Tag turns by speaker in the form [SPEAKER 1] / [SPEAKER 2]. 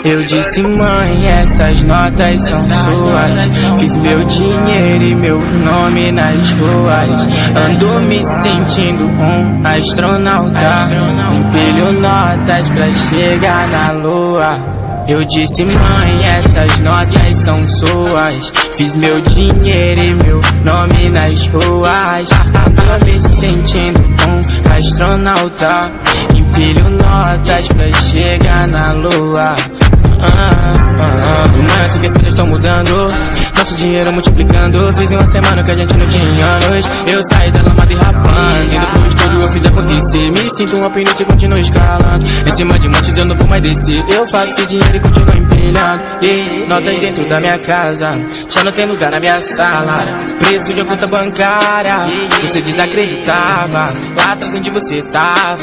[SPEAKER 1] Eu disse, mãe, essas notas são suas. Fiz meu dinheiro e meu nome nas ruas. Ando me sentindo um astronauta. Empilho notas pra chegar na lua. Eu disse, mãe, essas notas são suas. Fiz meu dinheiro e meu nome nas ruas. Ando me sentindo um astronauta. Empilho notas pra chegar na lua. Mas que as coisas estão mudando, nosso dinheiro multiplicando. Fiz em uma semana que a gente não tinha anos. Eu saí da lamada e rapando. Indo pro estúdio eu fiz acontecer. Me sinto um alpinista e continuo escalando. Em cima de montes eu não vou mais descer. Eu faço esse dinheiro e continuo empilhando. Notas dentro da minha casa, já não tem lugar na minha sala. Preço de uma conta bancária, você desacreditava lá atrás onde você tava.